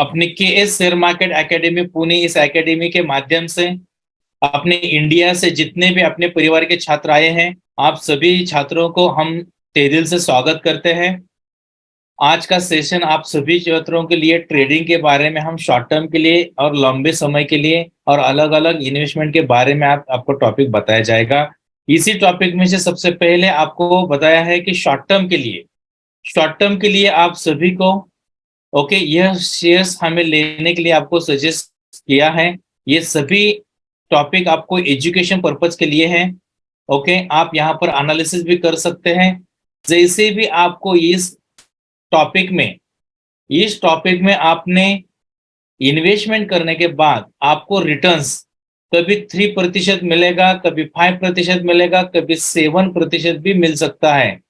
अपने KS share market academy Pune, इस academy के माध्यम से अपने इंडिया से जितने भी अपने परिवार के छात्र आए हैं, आप सभी छात्रों को हम तहे दिल से स्वागत करते हैं। आज का सेशन आप सभी छात्रों के लिए ट्रेडिंग के बारे में, हम शॉर्ट टर्म के लिए और लंबे समय के लिए और अलग अलग इन्वेस्टमेंट के बारे में आपको टॉपिक बताया जाएगा। इसी टॉपिक में से सबसे पहले आपको बताया है कि शॉर्ट टर्म के लिए आप सभी को ओके यह शेयर्स हमें लेने के लिए आपको सजेस्ट किया है। ये सभी टॉपिक आपको एजुकेशन पर्पज के लिए है। ओके, आप यहाँ पर एनालिसिस भी कर सकते हैं। जैसे भी आपको इस टॉपिक में आपने इन्वेस्टमेंट करने के बाद आपको रिटर्न्स कभी 3% मिलेगा, कभी 5% मिलेगा, कभी 7% भी मिल सकता है।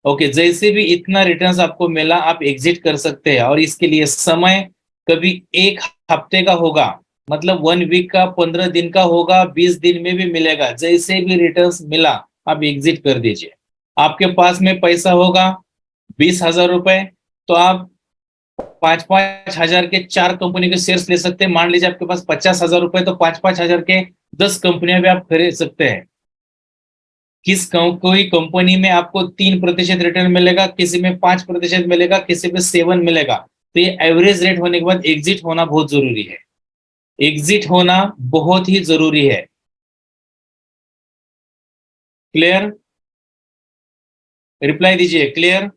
ओके, जैसे भी इतना रिटर्न्स आपको मिला आप एग्जिट कर सकते हैं। और इसके लिए समय कभी 1 हफ्ते का होगा, मतलब 1 वीक का, 15 दिन का होगा, 20 दिन में भी मिलेगा। जैसे भी रिटर्न्स मिला आप एग्जिट कर दीजिए। आपके पास में पैसा होगा 20,000 रुपए, तो आप 5-5 हजार के 4 कंपनी के शेयर्स ले सकते हैं। मान लीजिए आपके पास 50,000 रुपए, तो 5-5 हजार के 10 कंपनियां भी आप खरीद सकते हैं। कोई कंपनी में आपको 3% रिटर्न मिलेगा, किसी में 5% मिलेगा, किसी में 7 मिलेगा। तो ये एवरेज रेट होने के बाद एग्जिट होना बहुत जरूरी है। एग्जिट होना बहुत ही जरूरी है। क्लियर? रिप्लाई दीजिए। क्लियर?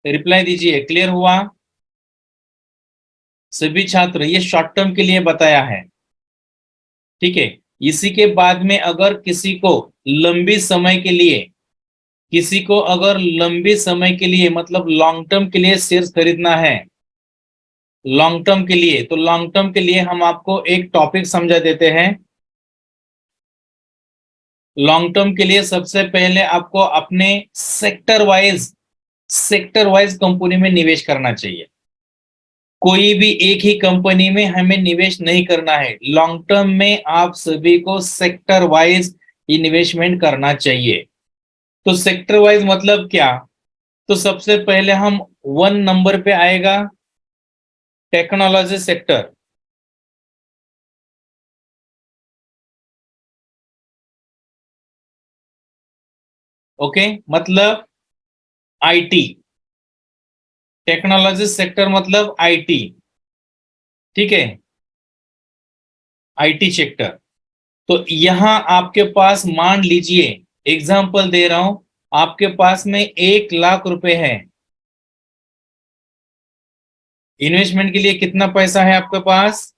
रिप्लाई दीजिए। क्लियर हुआ? सभी छात्र, ये शॉर्ट टर्म के लिए बताया है, ठीक है। इसी के बाद में अगर किसी को अगर लंबी समय के लिए मतलब लॉन्ग टर्म के लिए शेयर्स खरीदना है, लॉन्ग टर्म के लिए, तो लॉन्ग टर्म के लिए हम आपको एक टॉपिक समझा देते हैं। लॉन्ग टर्म के लिए सबसे पहले आपको अपने सेक्टर वाइज कंपनी में निवेश करना चाहिए। कोई भी एक ही कंपनी में हमें निवेश नहीं करना है। लॉन्ग टर्म में आप सभी को सेक्टर वाइज इन्वेस्टमेंट करना चाहिए। तो सेक्टर वाइज मतलब क्या? तो सबसे पहले हम 1 नंबर पे आएगा टेक्नोलॉजी सेक्टर। ओके, मतलब आईटी। टेक्नोलॉजी सेक्टर मतलब आईटी, ठीक है, आईटी सेक्टर। तो यहां आपके पास मान लीजिए, एग्जांपल दे रहा हूं, आपके पास में 1 लाख रुपए है। इन्वेस्टमेंट के लिए कितना पैसा है आपके पास?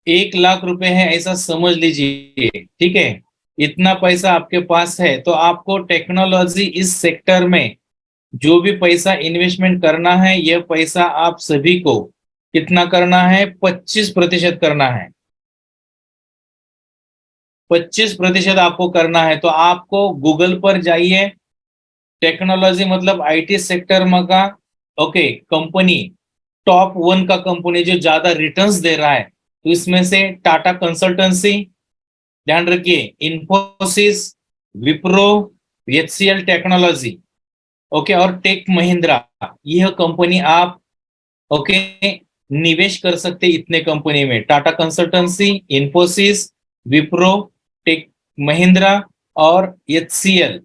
1 लाख रुपए है, ऐसा समझ लीजिए, ठीक है। इतना पैसा आपके पास है, तो आपको टेक्नोलॉजी इस सेक्टर में जो भी पैसा इन्वेस्टमेंट करना है, यह पैसा आप सभी को कितना करना है? 25% करना है। 25% आपको करना है। तो आपको गूगल पर जाइए, टेक्नोलॉजी मतलब आईटी सेक्टर में का ओके कंपनी, टॉप 1 का कंपनी जो ज्यादा रिटर्न्स दे रहा है, तो इसमें से टाटा कंसल्टेंसी, ध्यान रखिए, Infosys, Wipro, HCL technology, okay, और टेक महिंद्रा। यह कंपनी आप ओके निवेश कर सकते इतने कंपनी में, टाटा कंसल्टेंसी, इन्फोसिस, विप्रो, टेक महिंद्रा और HCL।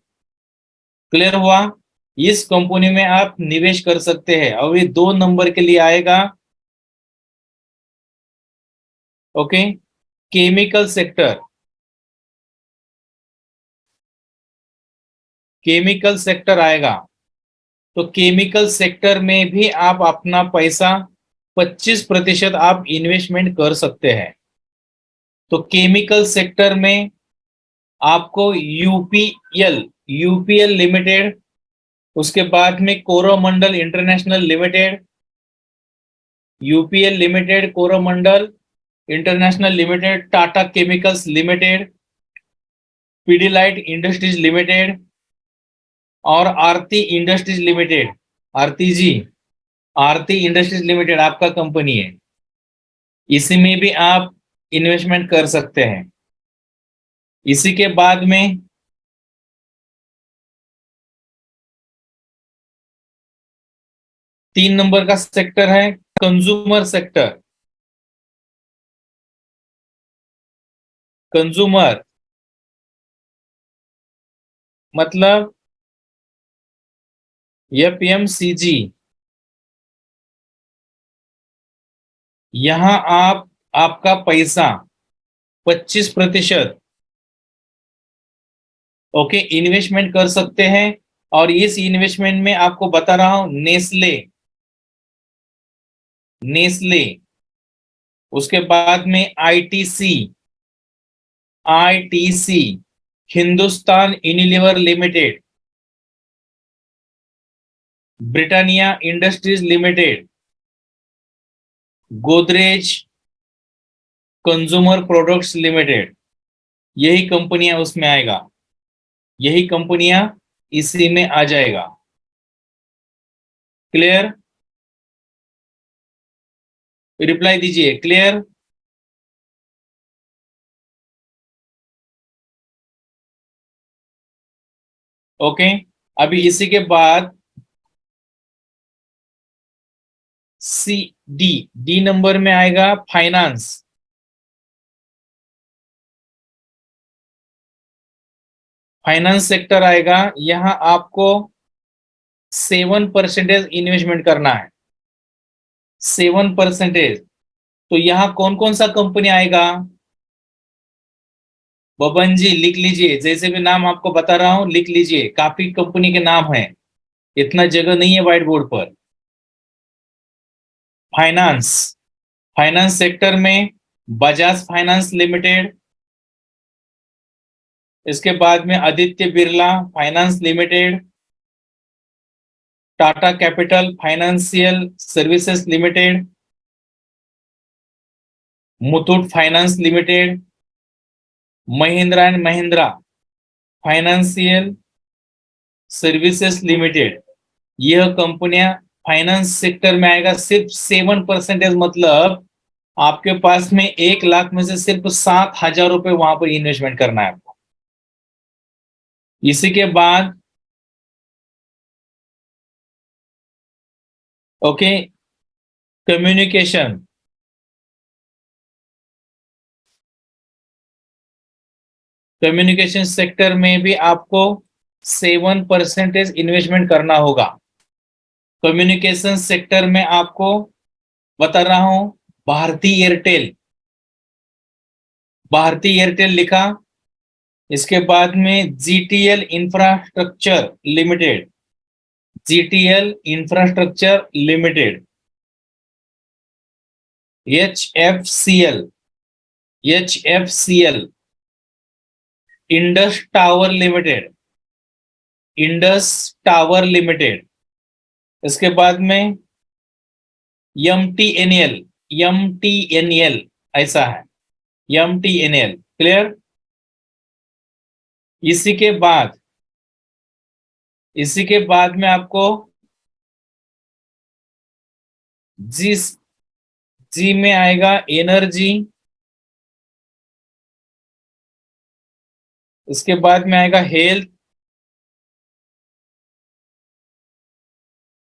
क्लियर हुआ? इस कंपनी में आप निवेश कर सकते हैं। अब ये 2 नंबर के लिए आएगा okay chemical sector. Chemical sector आएगा, तो केमिकल सेक्टर में भी आप अपना पैसा 25% आप इन्वेस्टमेंट कर सकते हैं। तो केमिकल सेक्टर में आपको यूपीएल लिमिटेड, उसके बाद में Coromandel international limited, UPL limited, Coromandel international limited, Tata chemicals limited, Pidilite industries limited और आरती इंडस्ट्रीज लिमिटेड। आरती जी, आरती इंडस्ट्रीज लिमिटेड आपका कंपनी है, इसी में भी आप इन्वेस्टमेंट कर सकते हैं। इसी के बाद में 3 नंबर का सेक्टर है कंज्यूमर सेक्टर। कंज्यूमर मतलब एफएमसीजी। यहां आप आपका पैसा 25% ओके इन्वेस्टमेंट कर सकते हैं। और इस इन्वेस्टमेंट में आपको बता रहा हूं नेस्ले। नेस्ले उसके बाद में ITC. ITC Hindustan Unilever limited. Britannia industries limited. Godrej consumer products limited. यही कंपनियां उसमें आएगा। यही कंपनियां इसी में आ जाएगा। क्लियर? रिप्लाई दीजिए क्लियर। ओके अभी इसी के बाद सी डी। डी नंबर में आएगा फाइनेंस। फाइनेंस सेक्टर आएगा। यहां आपको 7% इन्वेस्टमेंट करना है। 7%। तो यहां कौन कौन सा कंपनी आएगा? बबन जी लिख लीजिए, जैसे भी नाम आपको बता रहा हूं लिख लीजिए, काफी कंपनी के नाम है, इतना जगह नहीं है व्हाइट बोर्ड पर। फाइनेंस। फाइनेंस सेक्टर में बजाज फाइनेंस लिमिटेड। इसके बाद में Aditya Birla finance limited. Tata capital financial services limited. Muthoot finance limited. Mahindra and Mahindra financial services limited. यह कंपनियां फाइनेंस सेक्टर में आएगा। सिर्फ 7%। मतलब आपके पास में 1 लाख में से सिर्फ 7,000 रुपए वहां पर इन्वेस्टमेंट करना है आपको। इसी के बाद ओके कम्युनिकेशन। कम्युनिकेशन सेक्टर में भी आपको 7% इन्वेस्टमेंट करना होगा। कम्युनिकेशन सेक्टर में आपको बता रहा हूं भारती एयरटेल। भारती एयरटेल लिखा। इसके बाद में GTL infrastructure limited. GTL infrastructure limited. HFCL. HFCL Indus tower limited. Indus tower limited. इसके बाद में एमटीएनएल। एमटीएनएल ऐसा है। MTNL clear. इसी के बाद में आपको जी जी में आएगा एनर्जी। इसके बाद में आएगा हेल्थ।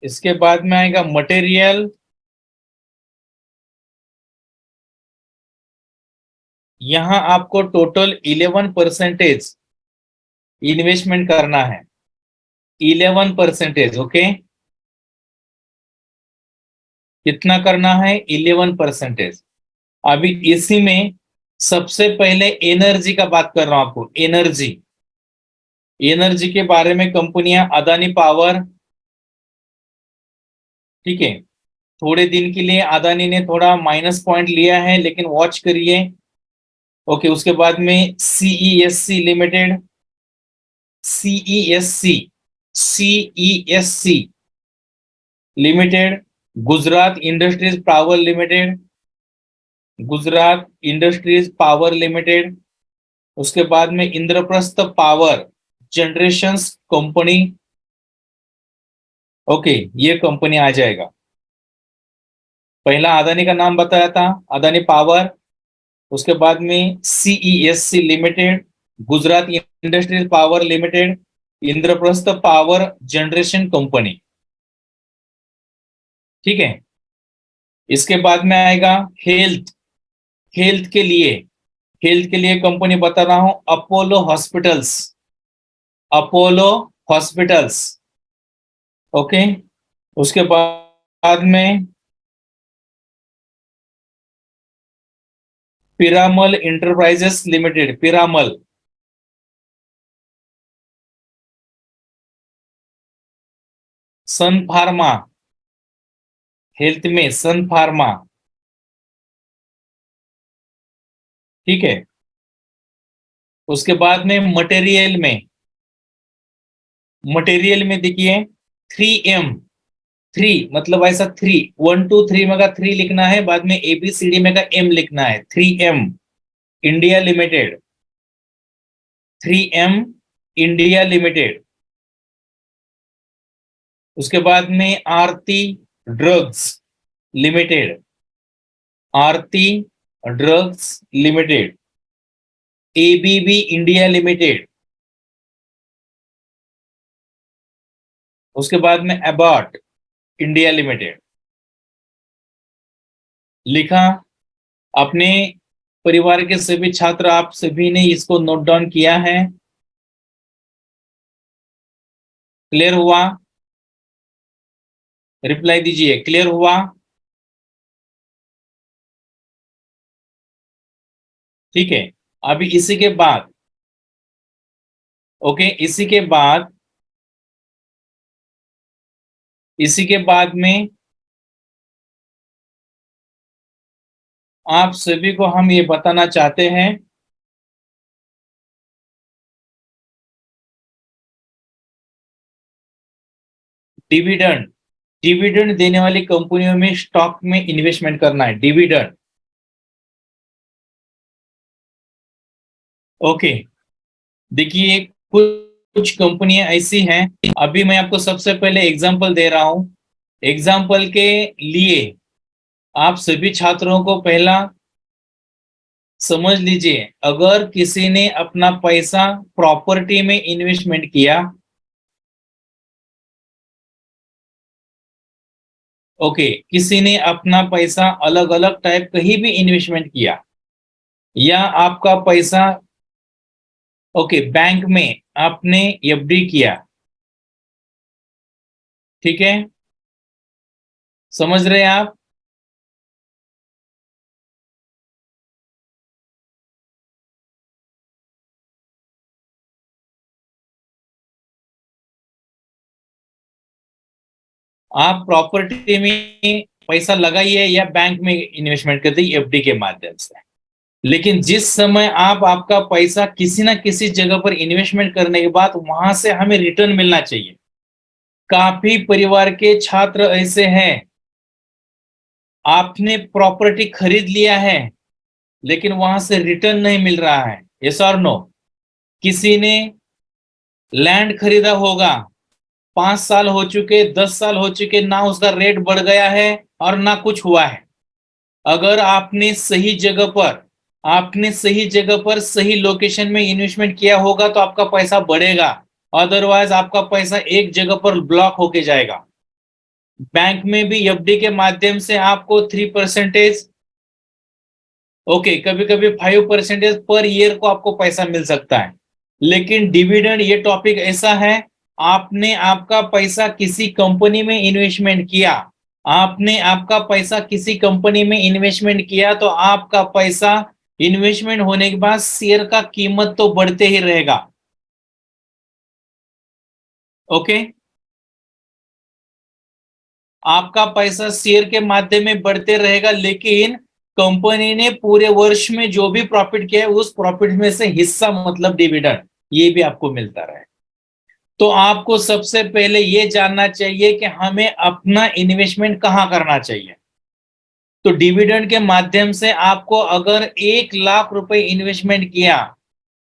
इसके बाद में आएगा मटेरियल। यहां आपको टोटल 11% इन्वेस्टमेंट करना है। 11%। ओके कितना करना है? 11%। अभी इसी में सबसे पहले एनर्जी का बात कर रहा हूं आपको। एनर्जी। एनर्जी के बारे में कंपनियां अदानी पावर। ठीक है थोड़े दिन के लिए अदानी ने थोड़ा माइनस पॉइंट लिया है लेकिन वॉच करिए। ओके उसके बाद में CESC limited. CESC. CESC limited. Gujarat industries power limited. Gujarat industries power limited. उसके बाद में Indraprastha power generation company. Okay ये कंपनी आ जाएगा। पहला अदानी का नाम बताया था अदानी पावर। उसके बाद में CESC limited. Gujarat industries power limited. Indraprastha power generation company. ठीक है। इसके बाद में आएगा हेल्थ। हेल्थ के लिए हेल्थ के लिए कंपनी बता रहा हूं, Apollo hospitals. Apollo hospitals. Okay. उसके बाद में पिरामल इंटरप्राइजेस लिमिटेड, पिरामल। सन फार्मा। हेल्थ में सन फार्मा। ठीक है। उसके बाद में मटेरियल में देखिए, 3M। थ्री मतलब ऐसा थ्री, 1 2 3 में का थ्री लिखना है, बाद में ABCD में का M लिखना है, 3M India limited. 3M India limited. उसके बाद में Aarti drugs limited. Aarti drugs limited. ABB India limited. उसके बाद में अबॉट इंडिया लिमिटेड। लिखा। अपने परिवार के सभी छात्र, आप सभी ने इसको नोट डाउन किया है? क्लियर हुआ? रिप्लाई दीजिए, क्लियर हुआ? ठीक है। अभी ओके, इसी के बाद में आप सभी को हम ये बताना चाहते हैं, डिविडेंड। डिविडेंड देने वाली कंपनियों में स्टॉक में इन्वेस्टमेंट करना है, डिविडेंड। ओके। देखिए, कुछ कंपनियां ऐसी हैं, अभी मैं आपको सबसे पहले एग्जांपल दे रहा हूं। एग्जांपल के लिए आप सभी छात्रों को पहला समझ लीजिए, अगर किसी ने अपना पैसा प्रॉपर्टी में इन्वेस्टमेंट किया, ओके, किसी ने अपना पैसा अलग अलग टाइप कहीं भी इन्वेस्टमेंट किया, या आपका पैसा ओके बैंक में आपने FD किया, ठीक है, समझ रहे हैं आप? आप प्रॉपर्टी में पैसा लगाइए या बैंक में इन्वेस्टमेंट कर दी FD के माध्यम से, लेकिन जिस समय आप आपका पैसा किसी ना किसी जगह पर इन्वेस्टमेंट करने के बाद वहां से हमें रिटर्न मिलना चाहिए। काफी परिवार के छात्र ऐसे हैं, आपने प्रॉपर्टी खरीद लिया है लेकिन वहां से रिटर्न नहीं मिल रहा है, यस और नो? किसी ने लैंड खरीदा होगा, 5 साल हो चुके, 10 साल हो चुके, ना उसका रेट बढ़ गया है और ना कुछ हुआ है। अगर आपने सही जगह पर सही लोकेशन में इन्वेस्टमेंट किया होगा तो आपका पैसा बढ़ेगा, अदरवाइज आपका पैसा एक जगह पर ब्लॉक होके जाएगा। बैंक में भी FD के माध्यम से आपको 3%, ओके, कभी कभी 5% पर ईयर को आपको पैसा मिल सकता है। लेकिन डिविडेंड ये टॉपिक ऐसा है, आपने आपका पैसा किसी कंपनी में इन्वेस्टमेंट किया, आपने आपका पैसा किसी कंपनी में इन्वेस्टमेंट किया तो आपका पैसा इन्वेस्टमेंट होने के बाद शेयर का कीमत तो बढ़ते ही रहेगा। ओके। आपका पैसा शेयर के माध्यम में बढ़ते रहेगा, लेकिन कंपनी ने पूरे वर्ष में जो भी प्रॉफिट किया है उस प्रॉफिट में से हिस्सा मतलब डिविडेंड ये भी आपको मिलता रहे। तो आपको सबसे पहले ये जानना चाहिए कि हमें अपना इन्वेस्टमेंट कहाँ करना चाहिए। तो डिविडेंड के माध्यम से आपको अगर 1 लाख रुपए इन्वेस्टमेंट किया,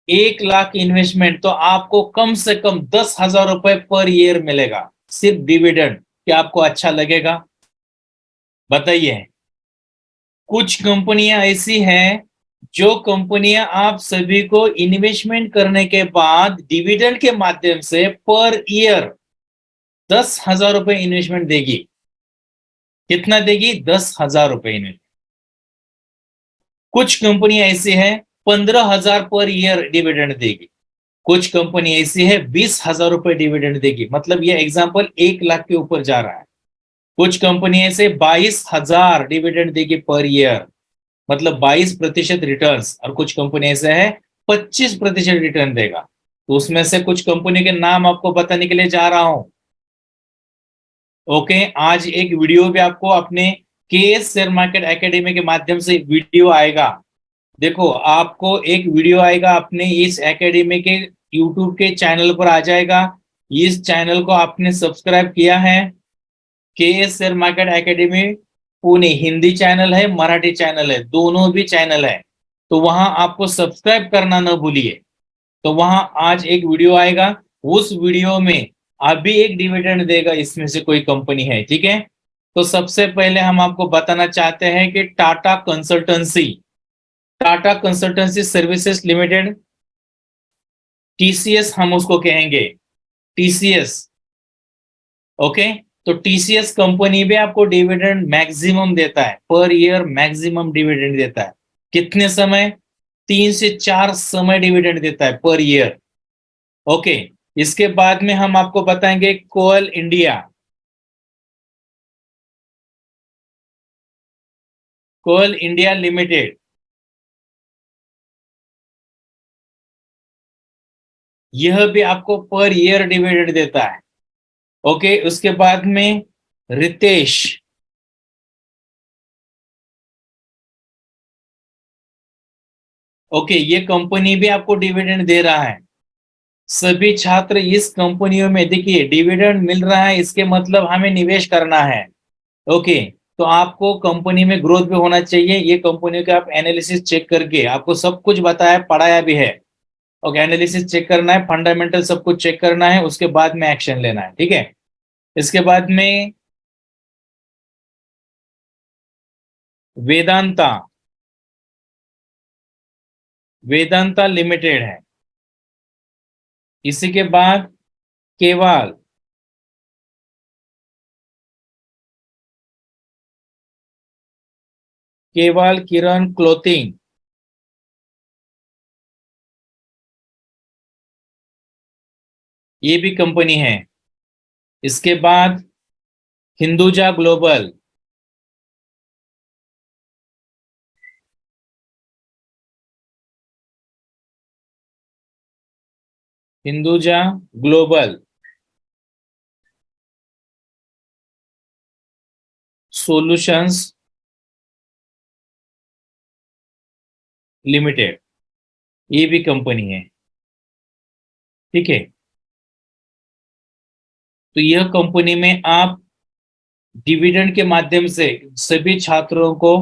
1 लाख इन्वेस्टमेंट, तो आपको कम से कम 10,000 रुपए पर ईयर मिलेगा सिर्फ डिविडेंड। क्या आपको अच्छा लगेगा? बताइए। कुछ कंपनियां ऐसी हैं, जो कंपनियां आप सभी को इन्वेस्टमेंट करने के बाद डिविडेंड के माध्यम से पर ईयर 10,000 रुपए इन्वेस्टमेंट देगी। कितना देगी? 10,000 रुपए इन्वेस्ट। कुछ कंपनी ऐसी है 15,000 पर ईयर डिविडेंड देगी, कुछ कंपनी ऐसी है 20,000 रुपए डिविडेंड देगी, मतलब ये एग्जाम्पल 1 लाख के ऊपर जा रहा है। कुछ कंपनी ऐसे 22,000 डिविडेंड देगी पर ईयर, मतलब 22% रिटर्न, और कुछ कंपनी ऐसे है 25% रिटर्न देगा। तो उसमें से कुछ कंपनी के नाम आपको बताने के लिए जा रहा हूं। ओके, आज एक वीडियो भी आपको अपने केएस शेयर मार्केट एकेडमी के माध्यम से वीडियो आएगा। देखो, आपको एक वीडियो आएगा अपने इस एकेडमी के यूट्यूब के चैनल पर आ जाएगा। इस चैनल को आपने सब्सक्राइब किया है, K S share market academy Pune, Hindi channel है, मराठी चैनल है, दोनों भी चैनल है। तो वहां आपको सब्सक्राइब करना न भूलिए। तो वहां आज एक वीडियो आएगा, उस वीडियो में अभी एक डिविडेंड देगा इसमें से कोई कंपनी है, ठीक है। तो सबसे पहले हम आपको बताना चाहते हैं कि Tata consultancy services limited, TCS हम उसको कहेंगे, टीसीएस। ओके, तो टीसीएस कंपनी भी आपको डिविडेंड मैक्सिमम देता है, पर ईयर मैक्सिमम डिविडेंड देता है। कितने समय? 3 से 4 समय डिविडेंड देता है पर ईयर। ओके, इसके बाद में हम आपको बताएंगे कोल इंडिया। कोल इंडिया लिमिटेड, यह भी आपको पर ईयर डिविडेंड देता है। ओके, उसके बाद में रितेश, ओके, ये कंपनी भी आपको डिविडेंड दे रहा है। सभी छात्र इस कंपनियों में, देखिए डिविडेंड मिल रहा है, इसके मतलब हमें निवेश करना है। ओके, तो आपको कंपनी में ग्रोथ भी होना चाहिए। ये कंपनी का आप एनालिसिस चेक करके, आपको सब कुछ बताया पढ़ाया भी है। ओके, एनालिसिस चेक करना है, फंडामेंटल सब कुछ चेक करना है, उसके बाद में एक्शन लेना है, ठीक है। इसके बाद में वेदांता, वेदांता लिमिटेड है। इसी के बाद केवाल, केवाल किरण क्लोथिंग, ये भी कंपनी है। इसके बाद Hinduja global, Hinduja global solutions limited, ये भी कंपनी है, ठीक है। तो यह कंपनी में आप डिविडेंड के माध्यम से सभी छात्रों को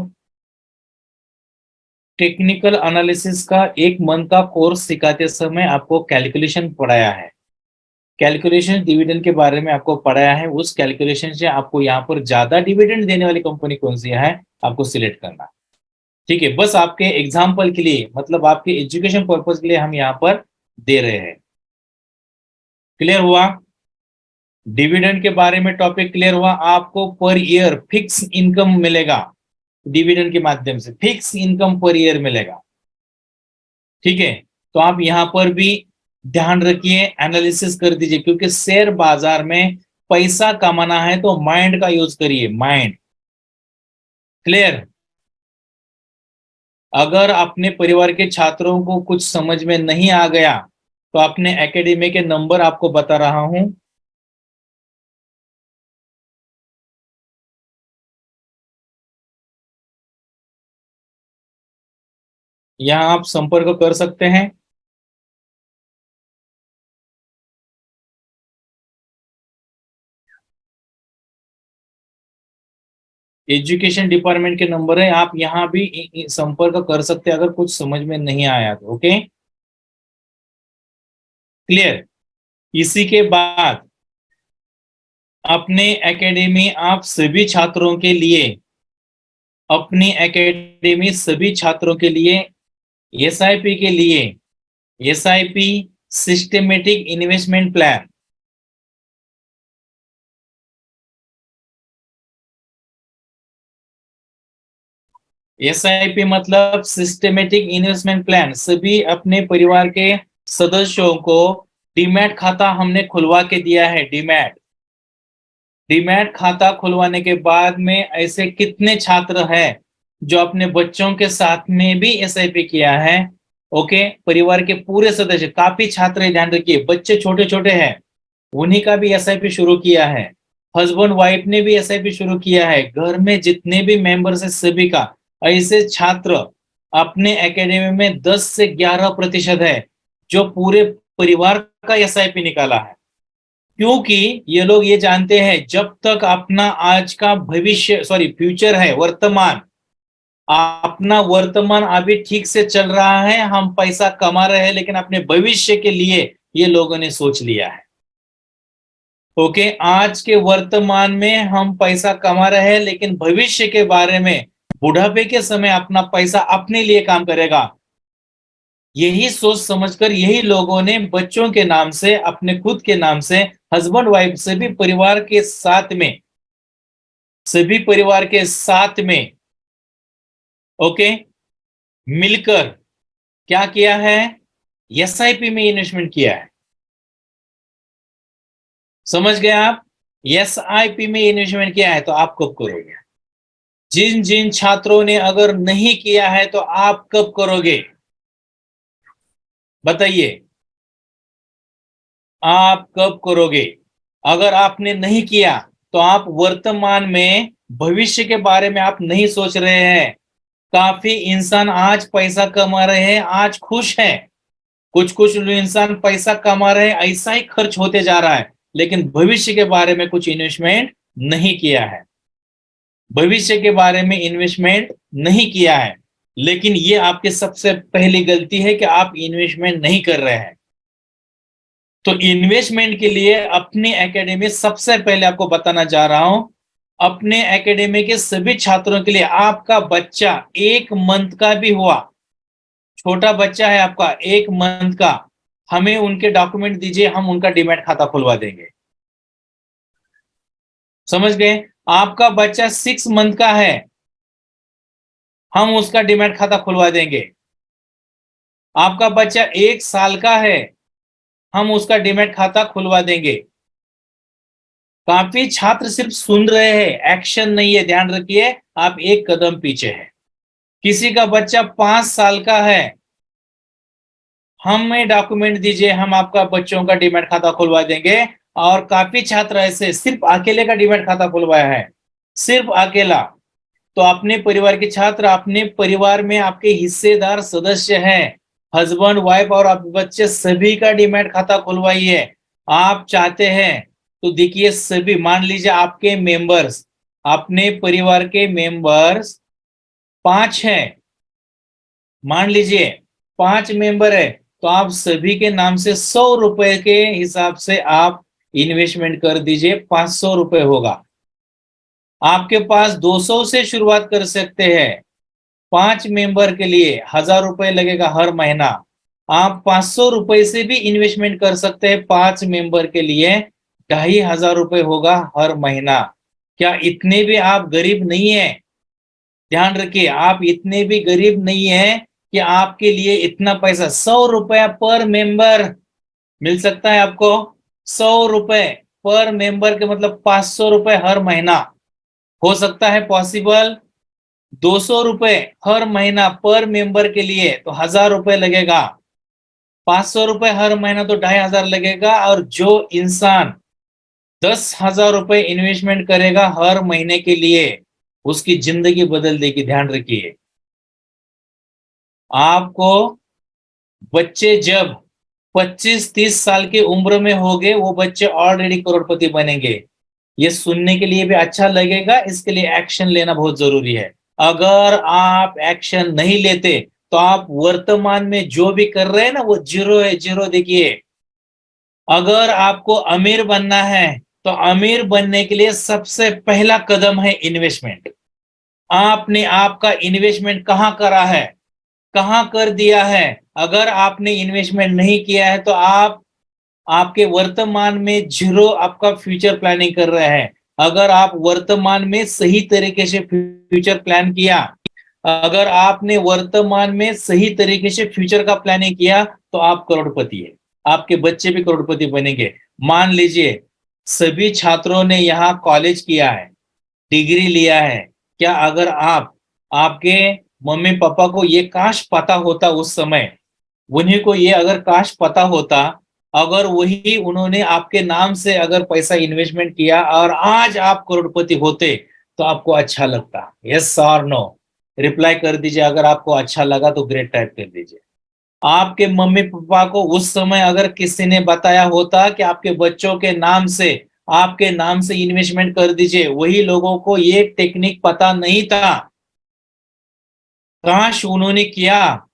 टेक्निकल एनालिसिस का 1 मंथ का कोर्स सिखाते समय आपको कैलकुलेशन पढ़ाया है। कैलकुलेशन डिविडेंड के बारे में आपको पढ़ाया है। उस कैलकुलेशन से आपको यहाँ पर ज्यादा डिविडेंड देने वाली कंपनी कौन सी है आपको सिलेक्ट करना, ठीक है। बस आपके एग्जाम्पल के लिए, मतलब आपके एजुकेशन पर्पज के लिए हम यहाँ पर दे रहे हैं। क्लियर हुआ? डिविडेंड के बारे में टॉपिक क्लियर हुआ? आपको पर ईयर फिक्स इनकम मिलेगा, डिविडेंड के माध्यम से फिक्स इनकम पर ईयर मिलेगा, ठीक है। तो आप यहां पर भी ध्यान रखिए, एनालिसिस कर दीजिए, क्योंकि शेयर बाजार में पैसा कमाना है तो माइंड का यूज करिए, माइंड। क्लियर? अगर अपने परिवार के छात्रों को कुछ समझ में नहीं आ गया तो अपने एकेडमी के नंबर आपको बता रहा हूं। यहां आप संपर्क कर सकते हैं। एजुकेशन डिपार्टमेंट के नंबर है, आप यहाँ भी संपर्क कर सकते हैं अगर कुछ समझ में नहीं आया तो। Okay, clear? इसी के बाद अपने एकेडमी आप सभी छात्रों के लिए, अपनी एकेडमी सभी छात्रों के लिए एसआईपी के लिए, SIP systematic investment plan, SIP मतलब सिस्टमेटिक इन्वेस्टमेंट प्लान। सभी अपने परिवार के सदस्यों को डीमैट खाता हमने खुलवा के दिया है। डीमैट डीमैट खाता खुलवाने के बाद में ऐसे कितने छात्र हैं जो अपने बच्चों के साथ में भी एसआईपी किया है। ओके, परिवार के पूरे सदस्य, काफी छात्र हैं, ध्यान रखिए, बच्चे छोटे छोटे हैं, उन्हीं का भी एसआईपी शुरू किया है। हस्बैंड वाइफ ने भी एसआईपी शुरू किया है। घर में जितने भी मेंबर्स है सभी का। ऐसे छात्र अपने एकेडमी में 10 से 11% है जो पूरे परिवार का एसआईपी निकाला है। क्योंकि ये लोग ये जानते हैं जब तक अपना आज का भविष्य, सॉरी फ्यूचर है, वर्तमान, अपना वर्तमान अभी ठीक से चल रहा है, हम पैसा कमा रहे हैं, लेकिन अपने भविष्य के लिए ये लोगों ने सोच लिया है। ओके, आज के वर्तमान में हम पैसा कमा रहे हैं, लेकिन भविष्य के बारे में, बुढ़ापे के समय अपना पैसा अपने लिए काम करेगा, यही सोच समझकर यही लोगों ने बच्चों के नाम से, अपने खुद के नाम से, हस्बैंड वाइफ से भी परिवार के साथ में, सभी परिवार के साथ में, ओके, मिलकर क्या किया है? एसआईपी में इन्वेस्टमेंट किया है। समझ गए आप? एसआईपी में इन्वेस्टमेंट किया है, तो आप कब करोगे? जिन जिन छात्रों ने अगर नहीं किया है तो आप कब करोगे? बताइए, आप कब करोगे? अगर आपने नहीं किया तो आप वर्तमान में, भविष्य के बारे में आप नहीं सोच रहे हैं। काफी इंसान आज पैसा कमा रहे हैं, आज खुश हैं। कुछ कुछ इंसान पैसा कमा रहे हैं, ऐसा ही खर्च होते जा रहा है, लेकिन भविष्य के बारे में कुछ इन्वेस्टमेंट नहीं किया है। भविष्य के बारे में इन्वेस्टमेंट नहीं किया है, लेकिन ये आपकी सबसे पहली गलती है कि आप इन्वेस्टमेंट नहीं कर रहे हैं। तो इन्वेस्टमेंट के लिए अपनी एकेडमी, सबसे पहले आपको बताना चाह रहा हूं, अपने एकेडमी के सभी छात्रों के लिए, आपका बच्चा 1 मंथ का भी हुआ, छोटा बच्चा है आपका 1 मंथ का, हमें उनके डॉक्यूमेंट दीजिए, हम उनका डीमैट खाता खुलवा देंगे। समझ गए? आपका बच्चा 6 मंथ का है, हम उसका डीमैट खाता खुलवा देंगे। आपका बच्चा 1 साल का है, हम उसका डीमैट खाता खुलवा देंगे। काफी छात्र सिर्फ सुन रहे हैं, एक्शन नहीं है, ध्यान रखिए, आप एक कदम पीछे हैं। किसी का बच्चा 5 साल का है, हमें डॉक्यूमेंट दीजिए, हम आपका बच्चों का डीमैट खाता खुलवा देंगे। और काफी छात्र ऐसे सिर्फ अकेले का डीमैट खाता खुलवाया है, सिर्फ अकेला। तो अपने परिवार के छात्र, अपने परिवार में आपके हिस्सेदार सदस्य हैं, हस्बैंड वाइफ और आप बच्चे, सभी का डीमैट खाता खुलवाइए। आप चाहते हैं तो देखिए, सभी, मान लीजिए आपके मेंबर्स, अपने परिवार के मेंबर्स 5 हैं, मान लीजिए 5 मेंबर है, तो आप सभी के नाम से 100 रुपए के हिसाब से आप इन्वेस्टमेंट कर दीजिए, 500 रुपए होगा। आपके पास 200 से शुरुआत कर सकते हैं। 5 मेंबर के लिए 1000 रुपए लगेगा हर महीना। आप 500 रुपए से भी इन्वेस्टमेंट कर सकते हैं। 5 मेंबर के लिए 2500 रुपए होगा हर महीना। क्या इतने भी आप गरीब नहीं है? ध्यान रखिए, आप इतने भी गरीब नहीं है कि आपके लिए इतना पैसा, 100 रुपया पर मेंबर मिल सकता है आपको। 100 रुपए पर मेंबर के मतलब 500 रुपए हर महीना हो सकता है पॉसिबल। 200 रुपए हर महीना पर मेंबर के लिए तो 1000 रुपए लगेगा। 500 रुपए हर महीना तो 2500 लगेगा। और जो इंसान 10,000 रुपए इन्वेस्टमेंट करेगा हर महीने के लिए, उसकी जिंदगी बदल देगी। ध्यान रखिए, आपको बच्चे जब 25-30 साल की उम्र में होंगे, वो बच्चे ऑलरेडी करोड़पति बनेंगे। ये सुनने के लिए भी अच्छा लगेगा, इसके लिए एक्शन लेना बहुत जरूरी है। अगर आप एक्शन नहीं लेते तो आप वर्तमान में जो भी कर रहे हैं ना, वो जीरो है, जीरो। देखिए, अगर आपको अमीर बनना है तो अमीर बनने के लिए सबसे पहला कदम है इन्वेस्टमेंट। आपने आपका इन्वेस्टमेंट कहाँ करा है, कहाँ कर दिया है? अगर आपने इन्वेस्टमेंट नहीं किया है तो आप आपके वर्तमान में जीरो आपका फ्यूचर प्लानिंग कर रहे हैं। अगर आप वर्तमान में सही तरीके से फ्यूचर प्लान किया अगर आपने वर्तमान में सही तरीके से फ्यूचर का प्लानिंग किया तो आप करोड़पति है, आपके बच्चे भी करोड़पति बनेंगे। मान लीजिए सभी छात्रों ने यहाँ कॉलेज किया है, डिग्री लिया है। क्या अगर आप आपके मम्मी पापा को ये काश पता होता उस समय, उन्हीं को ये अगर काश पता होता, अगर वही उन्होंने आपके नाम से अगर पैसा इन्वेस्टमेंट किया और आज आप करोड़पति होते तो आपको अच्छा लगता? यस और नो? रिप्लाई कर दीजिए, अगर आपको अच्छा लगा तो ग्रेट टाइप कर दीजिए। आपके मम्मी पापा को उस समय अगर किसी ने बताया होता कि आपके बच्चों के नाम से, आपके नाम से इन्वेस्टमेंट कर दीजिए, वही लोगों को ये टेक्निक पता नहीं था, काश उन्होंने किया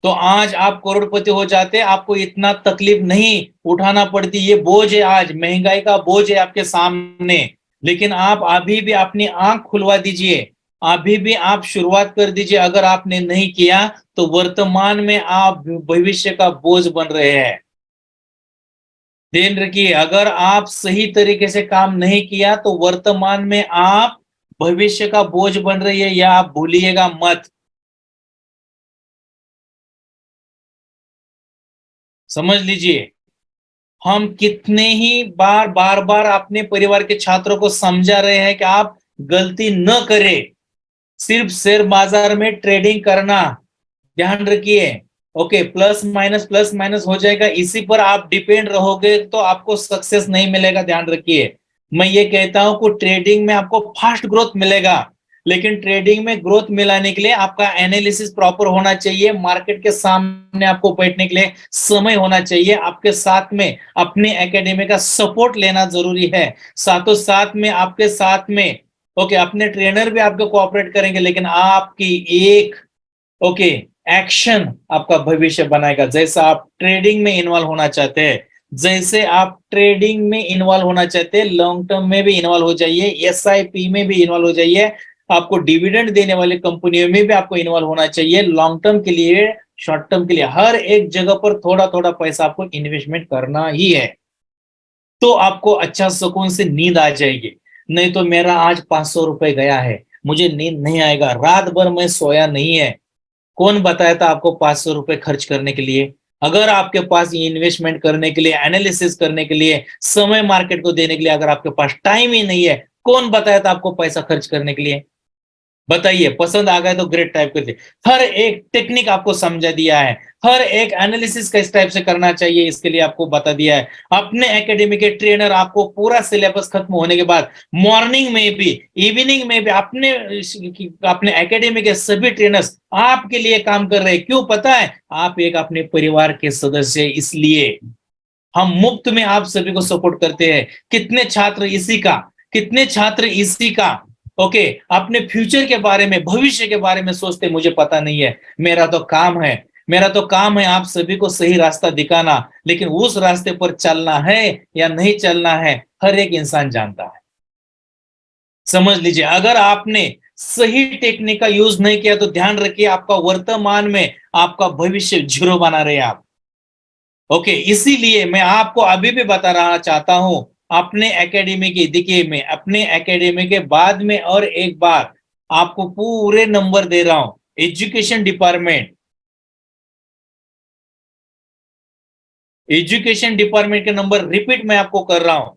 तो आज आप करोड़पति हो जाते, आपको इतना तकलीफ नहीं उठाना पड़ती। ये बोझ है, आज महंगाई का बोझ है आपके सामने, लेकिन आप अभी भी अपनी आंख खुलवा दीजिए, अभी भी आप शुरुआत कर दीजिए। अगर आपने नहीं किया तो वर्तमान में आप भविष्य का बोझ बन रहे हैं। ध्यान रखिए, अगर आप सही तरीके से काम नहीं किया तो वर्तमान में आप भविष्य का बोझ बन रही है, या आप भूलिएगा मत। समझ लीजिए, हम कितने ही बार बार अपने परिवार के छात्रों को समझा रहे हैं कि आप गलती न करें, सिर्फ शेयर बाजार में ट्रेडिंग करना। ध्यान रखिए, ओके, प्लस माइनस हो जाएगा, इसी पर आप डिपेंड रहोगे तो आपको सक्सेस नहीं मिलेगा। ध्यान रखिए, मैं ये कहता हूं कि ट्रेडिंग में आपको फास्ट ग्रोथ मिलेगा, लेकिन ट्रेडिंग में ग्रोथ मिलाने के लिए आपका एनालिसिस प्रॉपर होना चाहिए, मार्केट के सामने आपको बैठने के लिए समय होना चाहिए, आपके साथ में अपने एकेडमी का सपोर्ट लेना जरूरी है, साथों साथ में आपके साथ में ओके अपने ट्रेनर भी आपको कोऑपरेट करेंगे, लेकिन आपकी एक ओके एक्शन आपका भविष्य बनाएगा। जैसा आप ट्रेडिंग में इन्वॉल्व होना चाहते हैं, जैसे आप ट्रेडिंग में इन्वॉल्व होना चाहते हैं, लॉन्ग टर्म में भी इन्वॉल्व हो जाइए, एसआईपी में भी इन्वॉल्व हो जाइए, आपको डिविडेंड देने वाली कंपनियों में भी आपको इन्वॉल्व होना चाहिए। लॉन्ग टर्म के लिए, शॉर्ट टर्म के लिए, हर एक जगह पर थोड़ा थोड़ा पैसा आपको इन्वेस्टमेंट करना ही है, तो आपको अच्छा सुकून से नींद आ जाएगी। नहीं तो मेरा आज 500 रुपए गया है, मुझे नींद नहीं आएगा, रात भर मैं सोया नहीं है। कौन बताया था आपको 500 रुपए खर्च करने के लिए? अगर आपके पास इन्वेस्टमेंट करने के लिए, एनालिसिस करने के लिए, समय मार्केट को देने के लिए अगर आपके पास टाइम ही नहीं है, कौन बताया था आपको पैसा खर्च करने के लिए? बताइए, पसंद आ गया तो ग्रेट टाइप कर दिए। हर एक टेक्निक आपको समझा दिया है, हर एक एनालिसिस किस टाइप से करना चाहिए इसके लिए आपको बता दिया है। अपने एकेडमी के ट्रेनर आपको पूरा सिलेबस खत्म होने के बाद मॉर्निंग में भी, इवनिंग में भी अपने एकेडमी के सभी ट्रेनर्स आपके लिए काम कर रहे हैं। क्यों पता है? आप एक अपने परिवार के सदस्य, इसलिए हम मुफ्त में आप सभी को सपोर्ट करते हैं। कितने छात्र इसी का, कितने छात्र इसी का ओके अपने फ्यूचर के बारे में, भविष्य के बारे में सोचते, मुझे पता नहीं है। मेरा तो काम है, मेरा तो काम है आप सभी को सही रास्ता दिखाना, लेकिन उस रास्ते पर चलना है या नहीं चलना है हर एक इंसान जानता है। समझ लीजिए, अगर आपने सही टेक्निक का यूज नहीं किया तो ध्यान रखिए, आपका वर्तमान में आपका भविष्य जीरो बना रहे आप। ओके, इसीलिए मैं आपको अभी भी बता रहा चाहता हूं, अपने एकेडमी की, देखिए मैं अपने एकेडमी के बाद में और एक बार आपको पूरे नंबर दे रहा हूं। एजुकेशन डिपार्टमेंट, एजुकेशन डिपार्टमेंट के नंबर रिपीट मैं आपको कर रहा हूं।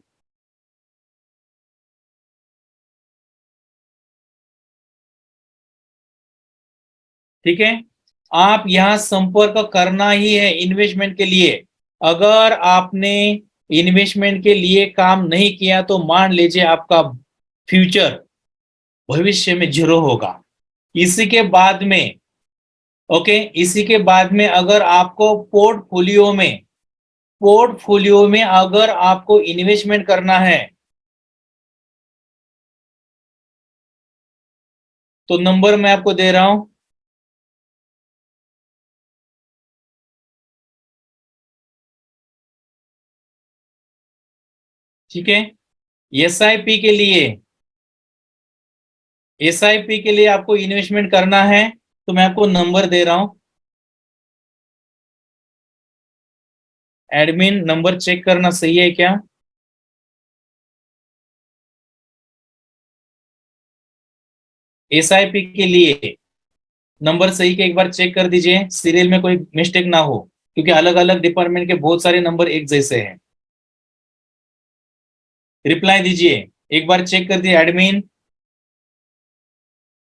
ठीक है, आप यहां संपर्क करना ही है इन्वेस्टमेंट के लिए। अगर आपने इन्वेस्टमेंट के लिए काम नहीं किया तो मान लीजिए आपका फ्यूचर, भविष्य में जीरो होगा। इसी के बाद में ओके इसी के बाद में अगर आपको पोर्टफोलियो में अगर आपको इन्वेस्टमेंट करना है तो नंबर मैं आपको दे रहा हूं। ठीक है, एसआईपी के लिए, एसआईपी के लिए आपको इन्वेस्टमेंट करना है तो मैं आपको नंबर दे रहा हूं। एडमिन नंबर चेक करना सही है क्या? एसआईपी के लिए नंबर सही के एक बार चेक कर दीजिए, सीरियल में कोई मिस्टेक ना हो, क्योंकि अलग अलग डिपार्टमेंट के बहुत सारे नंबर एक जैसे हैं। रिप्लाई दीजिए, एक बार चेक कर दिए। एडमिन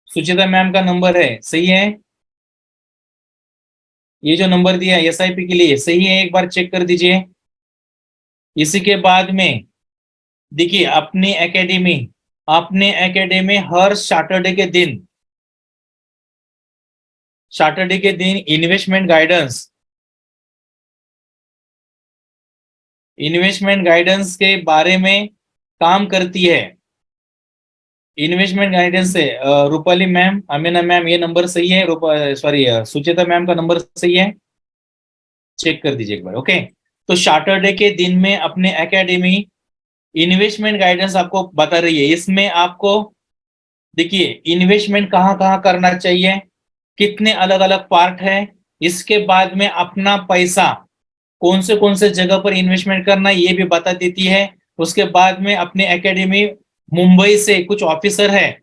सुचिता मैम का नंबर है, सही है? ये जो नंबर दिया है एसआईपी के लिए सही है, एक बार चेक कर दीजिए। इसी के बाद में देखिए, अपने एकेडमी हर सैटरडे के दिन इन्वेस्टमेंट गाइडेंस के बारे में काम करती है। इन्वेस्टमेंट गाइडेंस से रूपाली मैम, अमीना मैम, ये नंबर सही है? सॉरी, सुचेता मैम का नंबर सही है? चेक कर दीजिए एक बार। ओके, तो सैटरडे के दिन में अपने एकेडमी इन्वेस्टमेंट गाइडेंस आपको बता रही है। इसमें आपको देखिए इन्वेस्टमेंट कहाँ कहाँ करना चाहिए, कितने अलग अलग पार्ट है, इसके बाद में अपना पैसा कौन से जगह पर इन्वेस्टमेंट करना ये भी बता देती है। उसके बाद में अपने एकेडमी मुंबई से कुछ ऑफिसर है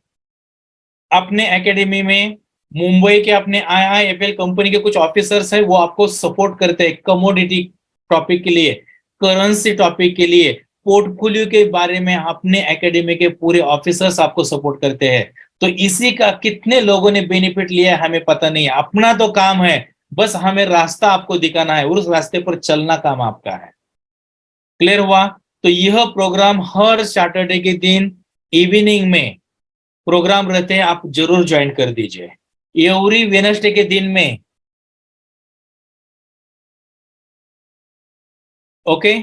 अपने एकेडमी में, मुंबई के अपने IIFL कंपनी के कुछ ऑफिसर्स है, वो आपको सपोर्ट करते हैं कमोडिटी टॉपिक के लिए, करेंसी टॉपिक के लिए, पोर्टफोलियो के बारे में अपने एकेडमी के पूरे ऑफिसर्स आपको सपोर्ट करते हैं। तो इसी का कितने लोगों ने बेनिफिट लिया है हमें पता नहीं है, अपना तो काम है, बस हमें रास्ता आपको दिखाना है और उस रास्ते पर चलना काम आपका है। क्लियर हुआ? तो यह प्रोग्राम हर सैटरडे के दिन इवनिंग में प्रोग्राम रहते हैं, आप जरूर ज्वाइन कर दीजिए। एवरी वेडनेसडे के दिन में। ओके,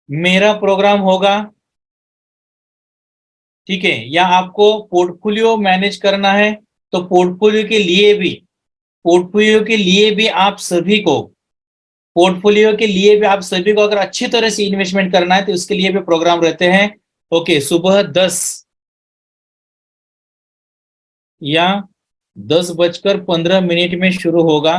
मेरा प्रोग्राम होगा, ठीक है? या आपको पोर्टफोलियो मैनेज करना है तो पोर्टफोलियो के लिए भी अगर अच्छी तरह से इन्वेस्टमेंट करना है तो उसके लिए भी प्रोग्राम रहते हैं। ओके, सुबह 10 या 10:15 में शुरू होगा।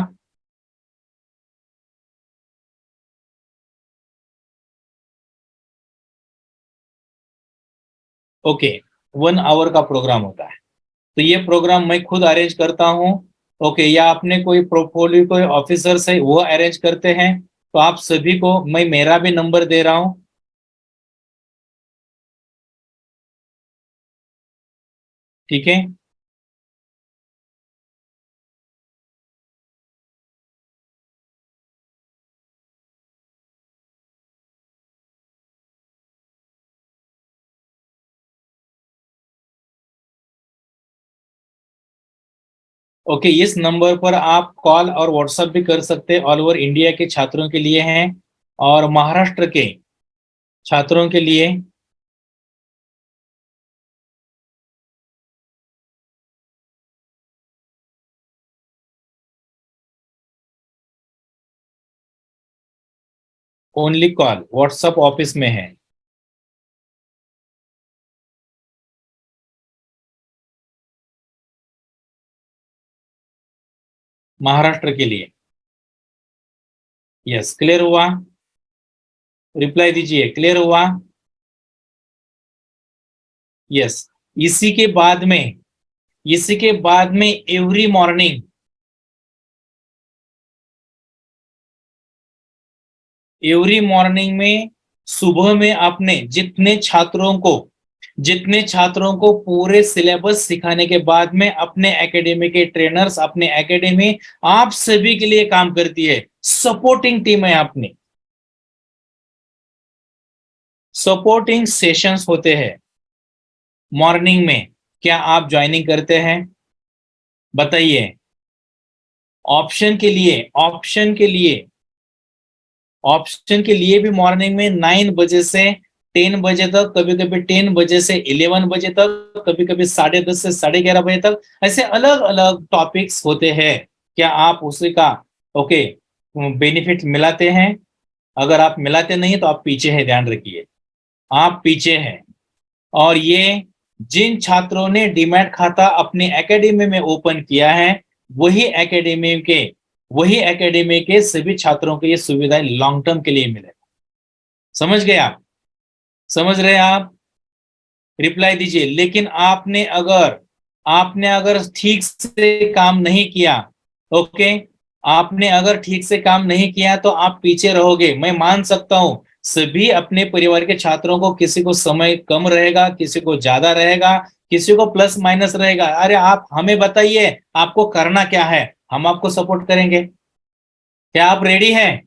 ओके, 1 आवर का प्रोग्राम होता है, तो ये प्रोग्राम मैं खुद अरेंज करता हूँ। ओके, या अपने कोई पोर्टफोलियो कोई ऑफिसर्स है वो अरेंज करते हैं, तो आप सभी को मैं मेरा भी नंबर दे रहा हूँ, ठीक है? ओके, इस नंबर पर आप कॉल और व्हाट्सएप भी कर सकते हैं। ऑल ओवर इंडिया के छात्रों के लिए हैं और महाराष्ट्र के छात्रों के लिए ओनली कॉल, व्हाट्सएप ऑफिस में है। महाराष्ट्र के लिए। यस, क्लियर हुआ? रिप्लाई दीजिए, क्लियर हुआ? यस। इसी के बाद में इसी के बाद में एवरी मॉर्निंग में सुबह में आपने जितने छात्रों को पूरे सिलेबस सिखाने के बाद में अपने एकेडमी के ट्रेनर्स, अपने एकेडमी आप सभी के लिए काम करती है, सपोर्टिंग टीम है अपनी। सपोर्टिंग सेशंस होते हैं मॉर्निंग में। क्या आप ज्वाइनिंग करते हैं? बताइए। ऑप्शन के लिए भी मॉर्निंग में 9 बजे से 10 बजे तक, कभी कभी 10 बजे से 11 बजे तक, कभी कभी 10:30 से 11:30 बजे तक, ऐसे अलग अलग टॉपिक्स होते हैं। क्या आप उसी का ओके बेनिफिट मिलाते हैं? अगर आप मिलाते नहीं तो आप पीछे हैं, ध्यान रखिए, आप पीछे हैं। और ये जिन छात्रों ने डीमैट खाता अपनी एकेडमी में ओपन किया है, वही एकेडमी के सभी छात्रों को ये सुविधाएं लॉन्ग टर्म के लिए मिले। समझ गए आप? समझ रहे हैं आप? रिप्लाई दीजिए। लेकिन आपने अगर आपने अगर ठीक से काम नहीं किया, ओके, आपने अगर ठीक से काम नहीं किया तो आप पीछे रहोगे। मैं मान सकता हूं सभी अपने परिवार के छात्रों को, किसी को समय कम रहेगा, किसी को ज्यादा रहेगा, किसी को प्लस माइनस रहेगा। अरे आप हमें बताइए आपको करना क्या है, हम आपको सपोर्ट करेंगे। क्या आप रेडी हैं?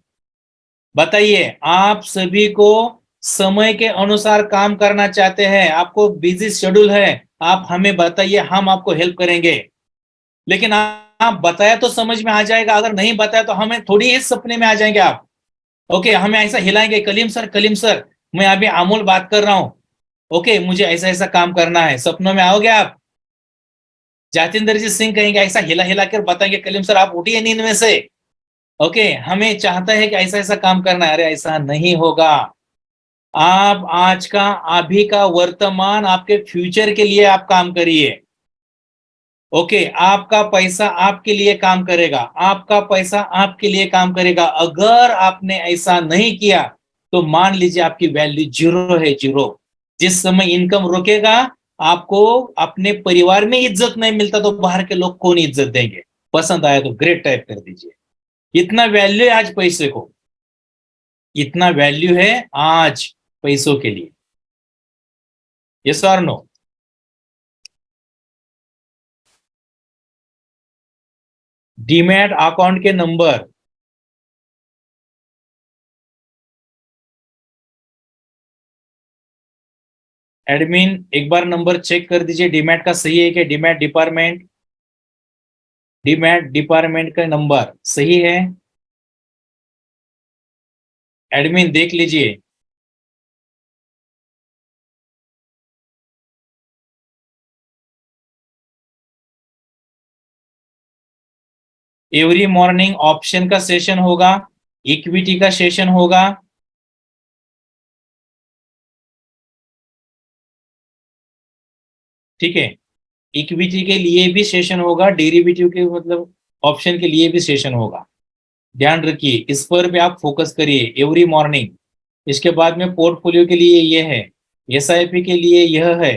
बताइए। आप सभी को समय के अनुसार काम करना चाहते हैं, आपको बिजी शेड्यूल है, आप हमें बताइए, हम आपको हेल्प करेंगे। लेकिन आप बताया तो समझ में आ जाएगा, अगर नहीं बताया तो हमें थोड़ी ही सपने में आ जाएंगे आप। ओके, हमें ऐसा हिलाएंगे, कलीम सर, कलीम सर, मैं अभी अमोल बात कर रहा हूँ, ओके, मुझे ऐसा ऐसा काम करना है, सपनों में आओगे आप? जातिंदर जी सिंह कहेंगे, ऐसा हिला हिला कर बताएंगे, कलीम सर आप उठिए नींद में से। ओके, हमें चाहता है कि ऐसा ऐसा काम करना है। अरे ऐसा नहीं होगा। आप आज का, अभी का वर्तमान, आपके फ्यूचर के लिए आप काम करिए। ओके, आपका पैसा आपके लिए काम करेगा, आपका पैसा आपके लिए काम करेगा। अगर आपने ऐसा नहीं किया तो मान लीजिए आपकी वैल्यू जीरो है, जीरो। जिस समय इनकम रुकेगा, आपको अपने परिवार में इज्जत नहीं मिलता तो बाहर के लोग कौन इज्जत देंगे? पसंद आया तो ग्रेट टाइप कर दीजिए। इतना वैल्यू है आज पैसे को, इतना वैल्यू है आज पैसों के लिए। यस और नो? डीमैट अकाउंट के नंबर, एडमिन एक बार नंबर चेक कर दीजिए डीमैट का सही है कि डीमैट डिपार्टमेंट, डीमैट डिपार्टमेंट का नंबर सही है? एडमिन देख लीजिए। एवरी मॉर्निंग ऑप्शन का सेशन होगा, इक्विटी का सेशन होगा। ठीक है, इक्विटी के लिए भी सेशन होगा, डेरिवेटिव के मतलब ऑप्शन के लिए भी सेशन होगा। ध्यान रखिए, इस पर भी आप फोकस करिए एवरी मॉर्निंग। इसके बाद में पोर्टफोलियो के लिए यह है, एसआईपी के लिए यह है,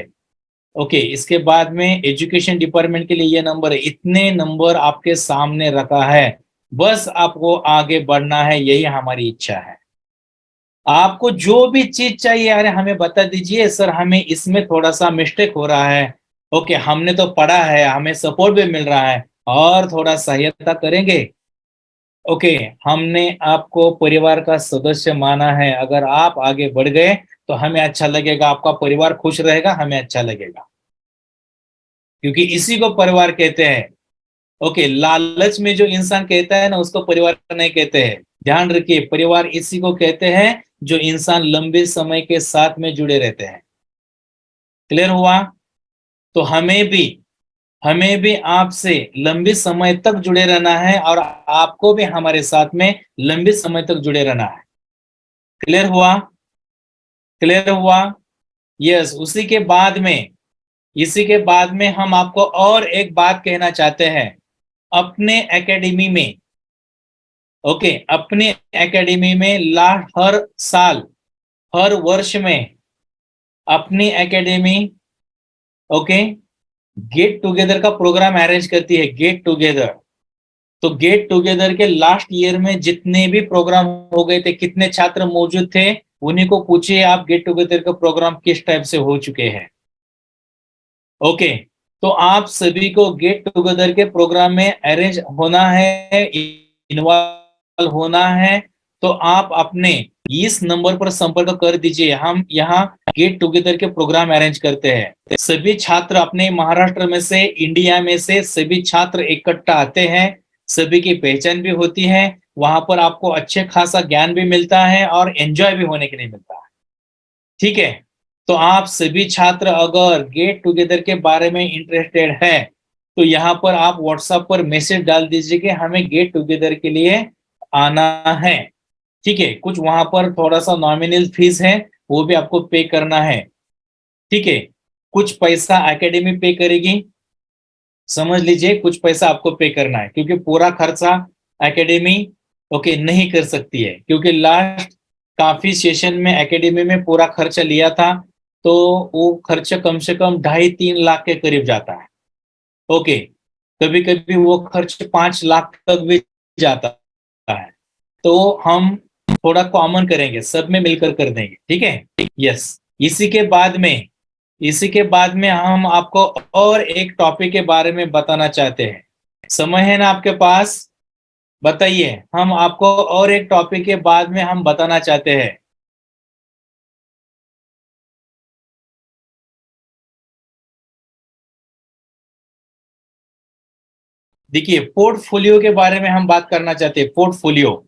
ओके, इसके बाद में एजुकेशन डिपार्टमेंट के लिए ये नंबर है। इतने नंबर आपके सामने रखा है, बस आपको आगे बढ़ना है, यही हमारी इच्छा है। आपको जो भी चीज चाहिए, अरे हमें बता दीजिए सर, हमें इसमें थोड़ा सा मिस्टेक हो रहा है। ओके, हमने तो पढ़ा है, हमें सपोर्ट भी मिल रहा है, और थोड़ा सहायता करेंगे। ओके, हमने आपको परिवार का सदस्य माना है, अगर आप आगे बढ़ गए तो हमें अच्छा लगेगा, आपका परिवार खुश रहेगा, हमें अच्छा लगेगा, क्योंकि इसी को परिवार कहते हैं। ओके, लालच में जो इंसान कहता है ना, उसको परिवार नहीं कहते हैं। ध्यान रखिए, परिवार इसी को कहते हैं जो इंसान लंबे समय के साथ में जुड़े रहते हैं। क्लियर हुआ? तो हमें भी आपसे लंबे समय तक जुड़े रहना है, और आपको भी हमारे साथ में लंबे समय तक जुड़े रहना है। क्लियर हुआ? क्लियर हुआ? यस। इसी के बाद में हम आपको और एक बात कहना चाहते हैं। अपने एकेडमी में, ओके, अपने एकेडमी में हर साल, हर वर्ष में अपनी एकेडमी, ओके, गेट टुगेदर का प्रोग्राम अरेंज करती है, गेट टुगेदर। तो गेट टुगेदर के लास्ट ईयर में जितने भी प्रोग्राम हो गए थे, कितने छात्र मौजूद थे, उन्हीं को पूछिए आप गेट टुगेदर का प्रोग्राम किस टाइप से हो चुके हैं। ओके, तो आप सभी को गेट टुगेदर के प्रोग्राम में अरेंज होना है, इन्वॉल्व होना है। तो आप अपने इस नंबर पर संपर्क कर दीजिए। हम यहाँ गेट टुगेदर के प्रोग्राम अरेंज करते हैं। सभी छात्र अपने महाराष्ट्र में से, इंडिया में से सभी छात्र इकट्ठा आते हैं, सभी की पहचान भी होती है, वहां पर आपको अच्छे खासा ज्ञान भी मिलता है और एंजॉय भी होने के लिए मिलता है। ठीक है, तो आप सभी छात्र अगर गेट टुगेदर के बारे में इंटरेस्टेड है तो यहाँ पर आप व्हाट्सएप पर मैसेज डाल दीजिए कि हमें गेट टुगेदर के लिए आना है। ठीक है, कुछ वहां पर थोड़ा सा नॉमिनल फीस है, वो भी आपको पे करना है। ठीक है, कुछ पैसा एकेडमी पे करेगी, समझ लीजिए, कुछ पैसा आपको पे करना है, क्योंकि पूरा खर्चा एकेडमी, ओके, नहीं कर सकती है, क्योंकि लास्ट काफी सेशन में एकेडमी में पूरा खर्चा लिया था, तो वो खर्चा कम से कम 2.5-3 लाख के करीब जाता है। ओके, कभी कभी वो खर्च 5 लाख तक भी जाता है। तो हम थोड़ा कॉमन करेंगे, सब में मिलकर कर देंगे, ठीक है। यस। इसी के बाद में इसी के बाद में हम आपको और एक टॉपिक के बारे में बताना चाहते हैं। समय है ना आपके पास? बताइए, हम आपको और एक टॉपिक के बाद में हम बताना चाहते हैं। देखिए, पोर्टफोलियो के बारे में हम बात करना चाहते हैं। पोर्टफोलियो,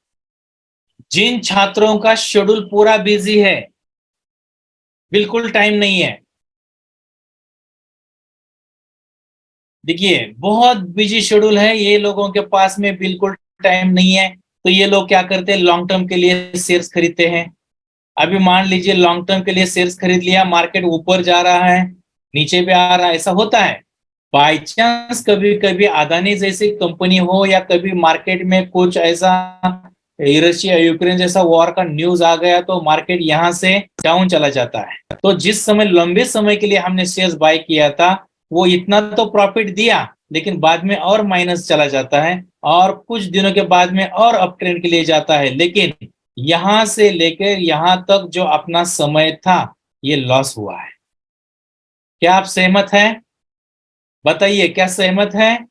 जिन छात्रों का शेड्यूल पूरा बिजी है, बिल्कुल टाइम नहीं है। देखिए, बहुत बिजी शेड्यूल है, ये लोगों के पास में बिल्कुल टाइम नहीं है। तो ये लोग क्या करते हैं, लॉन्ग टर्म के लिए शेयर्स खरीदते हैं। अभी मान लीजिए लॉन्ग टर्म के लिए शेयर्स खरीद लिया, मार्केट ऊपर जा रहा है, नीचे पे आ रहा है, ऐसा होता है। बाई चांस कभी कभी अदानी जैसी कंपनी हो, या कभी मार्केट में कुछ ऐसा रशिया यूक्रेन जैसा वॉर का न्यूज आ गया, तो मार्केट यहाँ से डाउन चला जाता है। तो जिस समय लंबे समय के लिए हमने शेयर्स बाय किया था, वो इतना तो प्रॉफिट दिया, लेकिन बाद में और माइनस चला जाता है, और कुछ दिनों के बाद में और अप ट्रेंड के लिए जाता है। लेकिन यहां से लेकर यहां तक जो अपना समय था, ये लॉस हुआ है। क्या आप सहमत हैं? बताइए, क्या सहमत हैं?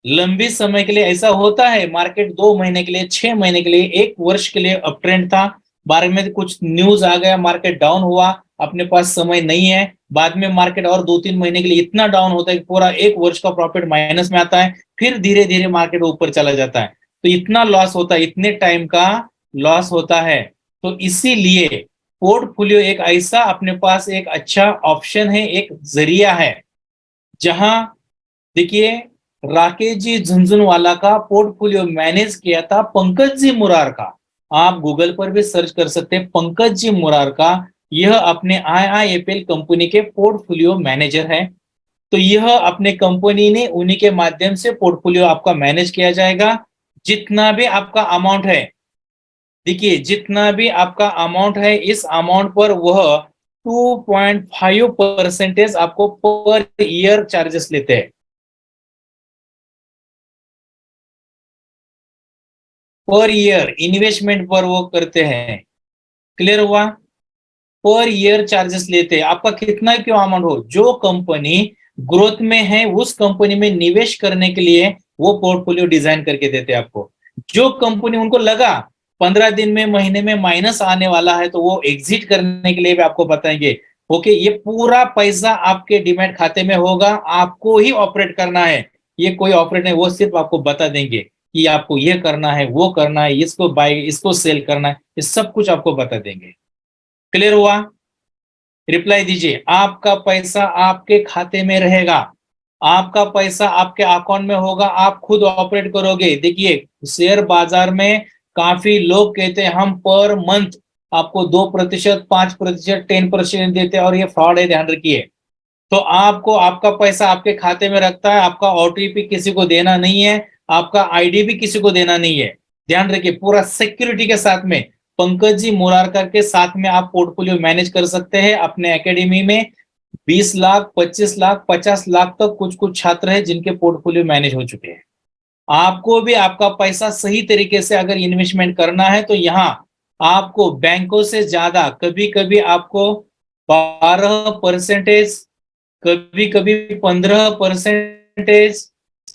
लंबी समय के लिए ऐसा होता है, मार्केट 2 महीने के लिए, 6 महीने के लिए, 1 वर्ष के लिए अप ट्रेंड था, बारे में कुछ न्यूज आ गया, मार्केट डाउन हुआ, अपने पास समय नहीं है, बाद में मार्केट और 2-3 महीने के लिए इतना डाउन होता है कि पूरा 1 वर्ष का प्रॉफिट माइनस में आता है, फिर धीरे धीरे मार्केट ऊपर चला जाता है। तो इतना लॉस होता है, इतने टाइम का लॉस होता है। तो इसीलिए पोर्टफोलियो एक ऐसा अपने पास एक अच्छा ऑप्शन है, एक जरिया है, जहां देखिए, राकेश जी झुंझुनवाला का पोर्टफोलियो मैनेज किया था पंकज जी मुरार का। आप गूगल पर भी सर्च कर सकते हैं, पंकज जी मुरार का। यह अपने IIFL कंपनी के पोर्टफोलियो मैनेजर है। तो यह अपने कंपनी ने उन्हीं के माध्यम से पोर्टफोलियो आपका मैनेज किया जाएगा। जितना भी आपका अमाउंट है, देखिए जितना भी आपका अमाउंट है, इस अमाउंट पर वह 2.5% आपको पर ईयर चार्जेस लेते हैं। पर ईयर इन्वेस्टमेंट पर वो करते हैं। क्लियर हुआ? पर ईयर चार्जेस लेते हैं, आपका कितना क्यों अमाउंट हो, जो कंपनी ग्रोथ में है उस कंपनी में निवेश करने के लिए वो पोर्टफोलियो डिजाइन करके देते हैं आपको। जो कंपनी उनको लगा 15 दिन में, महीने में माइनस आने वाला है, तो वो एग्जिट करने के लिए भी आपको बताएंगे। ओके, ये पूरा पैसा आपके डिमैट खाते में होगा, आपको ही ऑपरेट करना है। ये कोई ऑपरेट नहीं, वो सिर्फ आपको बता देंगे कि आपको ये करना है, वो करना है, इसको बाय, इसको सेल करना है, ये सब कुछ आपको बता देंगे। क्लियर हुआ? रिप्लाई दीजिए। आपका पैसा आपके खाते में रहेगा, आपका पैसा आपके अकाउंट में होगा, आप खुद ऑपरेट करोगे। देखिए, शेयर बाजार में काफी लोग कहते हैं हम पर मंथ आपको 2%, 5%, 10% देते हैं, और ये फ्रॉड है, ध्यान रखिए। तो आपको आपका पैसा आपके खाते में रखता है, आपका OTP किसी को देना नहीं है, आपका ID भी किसी को देना नहीं है। ध्यान रखिए, पूरा सिक्योरिटी के साथ में पंकज जी मुरारकर के साथ में आप पोर्टफोलियो मैनेज कर सकते हैं अपने एकेडमी में। 20 लाख, 25 लाख, 50 लाख तक कुछ कुछ छात्र हैं जिनके पोर्टफोलियो मैनेज हो चुके हैं। आपको भी आपका पैसा सही तरीके से अगर इन्वेस्टमेंट करना है, तो यहाँ आपको बैंकों से ज्यादा, कभी कभी आपको 12%, कभी कभी 15%,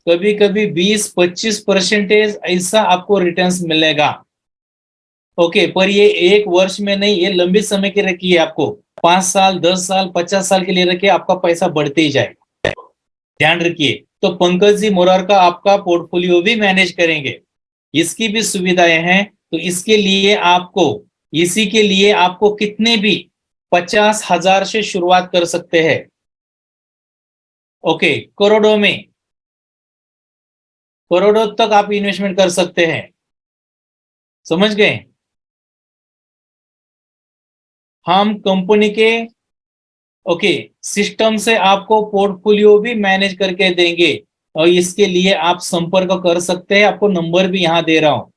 कभी कभी 20-25% ऐसा आपको रिटर्न्स मिलेगा। ओके, पर ये 1 वर्ष में नहीं, ये लंबी समय की रखी है आपको। 5 साल, 10 साल, 50 साल के लिए रखिए, आपका पैसा बढ़ते ही जाएगा। ध्यान रखिए। तो पंकज जी मोरार का आपका पोर्टफोलियो भी मैनेज करेंगे, इसकी भी सुविधाएं हैं। तो इसके लिए आपको, इसी के लिए आपको कितने भी 50,000 से शुरुआत कर सकते हैं। ओके, करोड़ों में, करोड़ों तक आप इन्वेस्टमेंट कर सकते हैं। समझ गए? हम कंपनी के, ओके, सिस्टम से आपको पोर्टफोलियो भी मैनेज करके देंगे, और इसके लिए आप संपर्क कर सकते हैं। आपको नंबर भी यहां दे रहा हूं,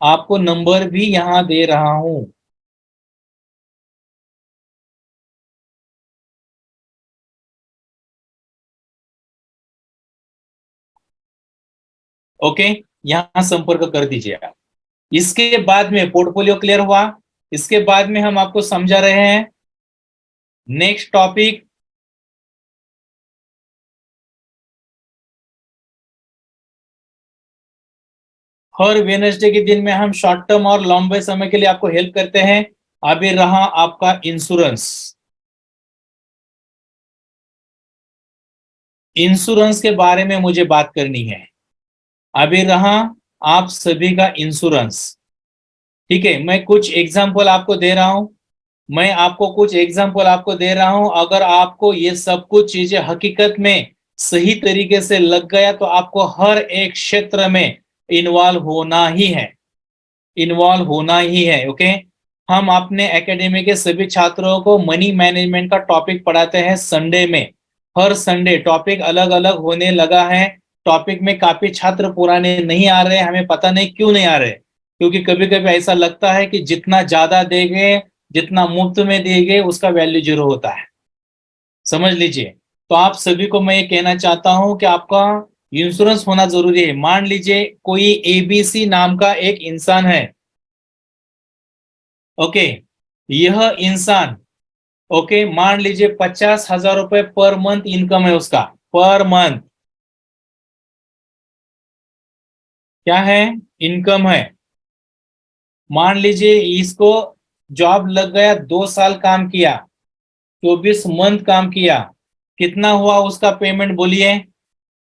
आपको नंबर भी यहां दे रहा हूं। ओके, यहाँ संपर्क कर दीजिए आप। इसके बाद में पोर्टफोलियो क्लियर हुआ। इसके बाद में हम आपको समझा रहे हैं नेक्स्ट टॉपिक, हर वेडनेसडे के दिन में हम शॉर्ट टर्म और लंबे समय के लिए आपको हेल्प करते हैं। अभी रहा आपका इंश्योरेंस। इंश्योरेंस के बारे में मुझे बात करनी है। अभी रहा आप सभी का इंश्योरेंस। ठीक है, मैं कुछ एग्जांपल आपको दे रहा हूं। अगर आपको ये सब कुछ चीजें हकीकत में सही तरीके से लग गया तो आपको हर एक क्षेत्र में इन्वॉल्व होना ही है। ओके, हम अपने एकेडमी के सभी छात्रों को मनी मैनेजमेंट का टॉपिक पढ़ाते हैं संडे में। हर संडे टॉपिक अलग अलग होने लगा है। टॉपिक में काफी छात्र पुराने नहीं आ रहे, हमें पता नहीं क्यों नहीं आ रहे, क्योंकि कभी कभी ऐसा लगता है कि जितना ज्यादा देंगे, जितना मुफ्त में देंगे, उसका वैल्यू जीरो होता है। समझ लीजिए। तो आप सभी को मैं ये कहना चाहता हूं कि आपका इंश्योरेंस होना जरूरी है। मान लीजिए कोई एबीसी नाम का एक इंसान है। ओके, यह इंसान, ओके, मान लीजिए 50,000 रुपए पर मंथ इनकम है उसका, पर मंथ क्या है, इनकम है। मान लीजिए इसको जॉब लग गया, 2 साल काम किया, 24 मंथ काम किया, कितना हुआ उसका पेमेंट बोलिए?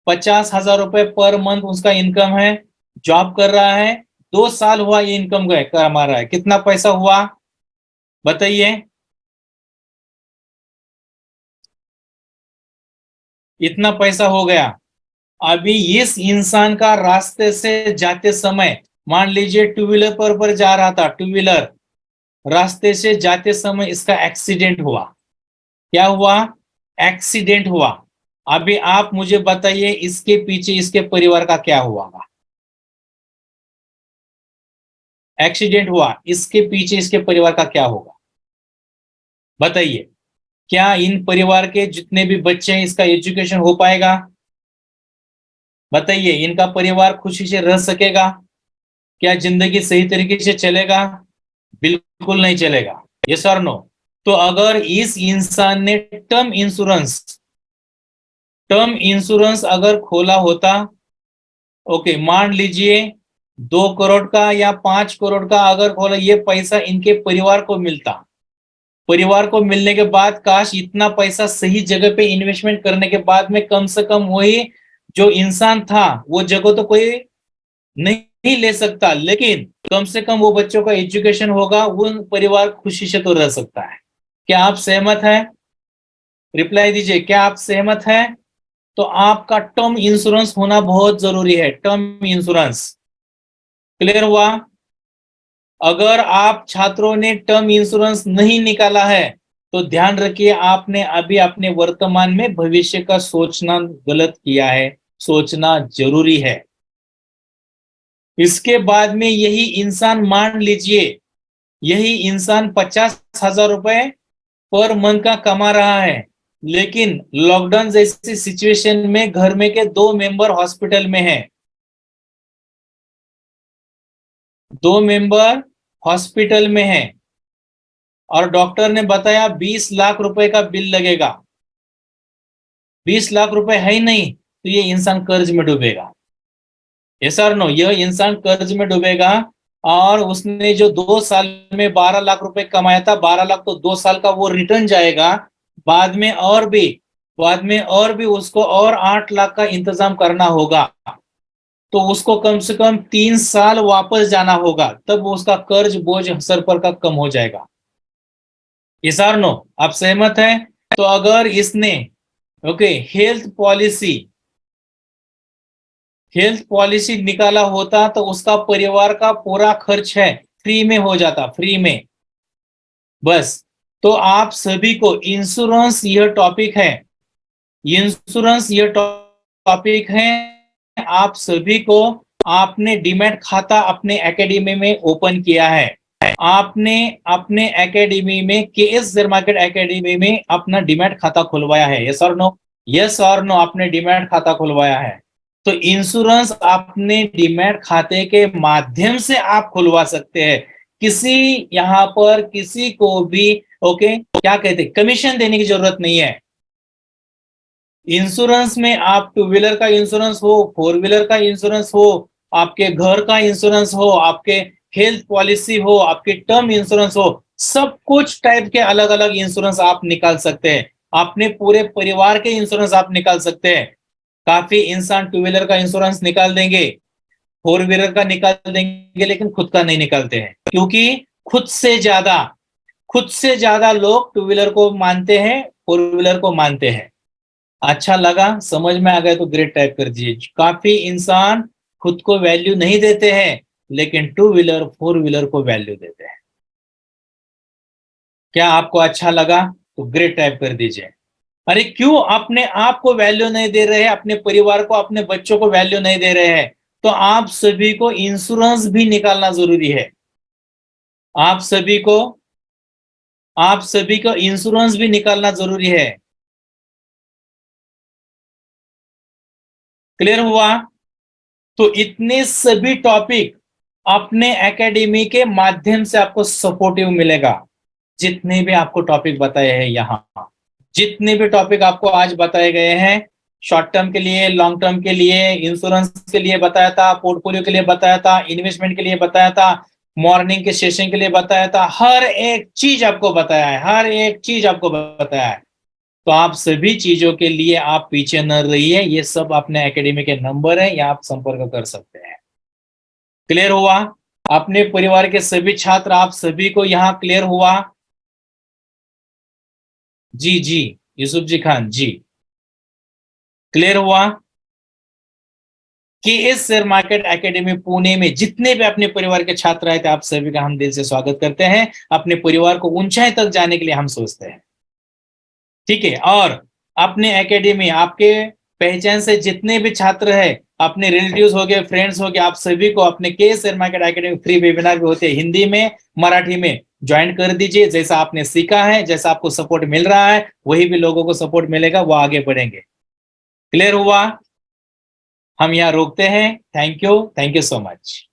50,000 रुपए पर मंथ उसका इनकम है। जॉब कर रहा है, 2 साल हुआ ये इनकम कमा रहा है, कितना पैसा हुआ बताइए? इतना पैसा हो गया। अभी इस इंसान का रास्ते से जाते समय, मान लीजिए टू व्हीलर पर जा रहा था, टू व्हीलर रास्ते से जाते समय इसका एक्सीडेंट हुआ। क्या हुआ? एक्सीडेंट हुआ। अभी आप मुझे बताइए इसके पीछे इसके परिवार का क्या हुआ? एक्सीडेंट हुआ, इसके पीछे इसके परिवार का क्या होगा बताइए? क्या इन परिवार के जितने भी बच्चे हैं इसका एजुकेशन हो पाएगा? बताइए, इनका परिवार खुशी से रह सकेगा? क्या जिंदगी सही तरीके से चलेगा? बिल्कुल नहीं चलेगा। यस और नो? तो अगर इस इंसान ने टर्म इंश्योरेंस अगर खोला होता, ओके, मान लीजिए 2 करोड़ का या 5 करोड़ का अगर खोला, ये पैसा इनके परिवार को मिलता। परिवार को मिलने के बाद काश इतना पैसा सही जगह पे इन्वेस्टमेंट करने के बाद में कम से कम वही जो इंसान था वो जगह तो कोई नहीं ले सकता, लेकिन कम से कम वो बच्चों का एजुकेशन होगा, वो परिवार खुशी से तो रह सकता है। क्या आप सहमत हैं? रिप्लाई दीजिए, क्या आप सहमत हैं? तो आपका टर्म इंश्योरेंस होना बहुत जरूरी है। टर्म इंश्योरेंस क्लियर हुआ? अगर आप छात्रों ने टर्म इंश्योरेंस नहीं निकाला है तो ध्यान रखिए, आपने अभी अपने वर्तमान में भविष्य का सोचना गलत किया है। सोचना जरूरी है। इसके बाद में यही इंसान, मान लीजिए यही इंसान 50,000 रुपए पर मंथ का कमा रहा है, लेकिन लॉकडाउन जैसी सिचुएशन में घर में के 2 मेंबर हॉस्पिटल में है। 2 मेंबर हॉस्पिटल में है और डॉक्टर ने बताया 20 लाख रुपए का बिल लगेगा। 20 लाख रुपए है ही नहीं तो ये इंसान कर्ज में डूबेगा। यस और नो? यह इंसान कर्ज में डूबेगा। और उसने जो 2 साल में 12 लाख रुपए कमाया था, 12 लाख तो 2 साल का वो रिटर्न जाएगा। बाद में और भी उसको और 8 लाख का इंतजाम करना होगा। तो उसको कम से कम 3 साल वापस जाना होगा, तब उसका कर्ज बोझ सर पर का कम हो जाएगा। यस और नो? आप सहमत हैं? तो अगर इसने, ओके, हेल्थ पॉलिसी निकाला होता तो उसका परिवार का पूरा खर्च है फ्री में हो जाता, फ्री में। बस। तो आप सभी को इंश्योरेंस यह टॉपिक है। आप सभी को, आपने डीमैट खाता अपने एकेडमी में ओपन किया है। आपने अपने एकेडमी में, केएस शेयर मार्केट एकेडमी में अपना डीमैट खाता खुलवाया है। यस और नो? यस और नो? आपने डीमैट खाता खुलवाया है। तो इंश्योरेंस अपने डीमैट खाते के माध्यम से आप खुलवा सकते हैं। किसी यहां पर किसी को भी क्या कहते हैं, कमीशन देने की जरूरत नहीं है। इंश्योरेंस में आप टू व्हीलर का इंश्योरेंस हो, फोर व्हीलर का इंश्योरेंस हो, आपके घर का इंश्योरेंस हो, आपके हेल्थ पॉलिसी हो, आपके टर्म इंश्योरेंस हो, सब कुछ टाइप के अलग अलग इंश्योरेंस आप निकाल सकते हैं। अपने पूरे परिवार के इंश्योरेंस आप निकाल सकते हैं। काफी इंसान टू व्हीलर का इंश्योरेंस निकाल देंगे, फोर व्हीलर का निकाल देंगे, लेकिन खुद का नहीं निकालते हैं, क्योंकि खुद से ज्यादा लोग टू व्हीलर को मानते हैं, फोर व्हीलर को मानते हैं। अच्छा लगा, समझ में आ गया तो ग्रेट टाइप कर दीजिए। काफी इंसान खुद को वैल्यू नहीं देते हैं, लेकिन टू व्हीलर फोर व्हीलर को वैल्यू देते हैं। क्या आपको अच्छा लगा तो ग्रेट टाइप कर दीजिए। अरे क्यों अपने आप को वैल्यू नहीं दे रहे हैं, अपने परिवार को, अपने बच्चों को वैल्यू नहीं दे रहे हैं? तो आप सभी को इंश्योरेंस भी निकालना जरूरी है। आप सभी को आप सभी को इंश्योरेंस भी निकालना जरूरी है। क्लियर हुआ? तो इतने सभी टॉपिक अपने एकेडमी के माध्यम से आपको सपोर्टिव मिलेगा। जितने भी आपको टॉपिक बताए हैं यहाँ, जितने भी टॉपिक आपको आज बताए गए हैं, शॉर्ट टर्म के लिए, लॉन्ग टर्म के लिए, इंश्योरेंस के लिए बताया था, पोर्टफोलियो के लिए बताया था, इन्वेस्टमेंट के लिए बताया था, मॉर्निंग के सेशन के लिए बताया था, हर एक चीज आपको बताया है, हर एक चीज आपको बताया है। तो आप सभी चीजों के लिए आप पीछे न रहिए, ये सब अपने एकेडमी के नंबर है, या आप संपर्क कर सकते हैं। क्लियर हुआ? अपने परिवार के सभी छात्र, आप सभी को यहाँ क्लियर हुआ? जी जी, यूसुफ जी खान जी, क्लियर हुआ? कि इस शेयर मार्केट एकेडमी पुणे में जितने भी अपने परिवार के छात्र आए थे, आप सभी का हम दिल से स्वागत करते हैं। अपने परिवार को ऊंचाई तक जाने के लिए हम सोचते हैं, ठीक है। और अपने एकेडमी, आपके पहचान से जितने भी छात्र हैं, अपने रिलेटिव्स हो गए, फ्रेंड्स हो गए, आप सभी को अपने के share market academy free webinar भी होते हैं, हिंदी में, मराठी में, ज्वाइन कर दीजिए। जैसा आपने सीखा है, जैसा आपको सपोर्ट मिल रहा है, वही भी लोगों को सपोर्ट मिलेगा, वो आगे बढ़ेंगे। क्लियर हुआ? हम यहाँ रोकते हैं। Thank you so much.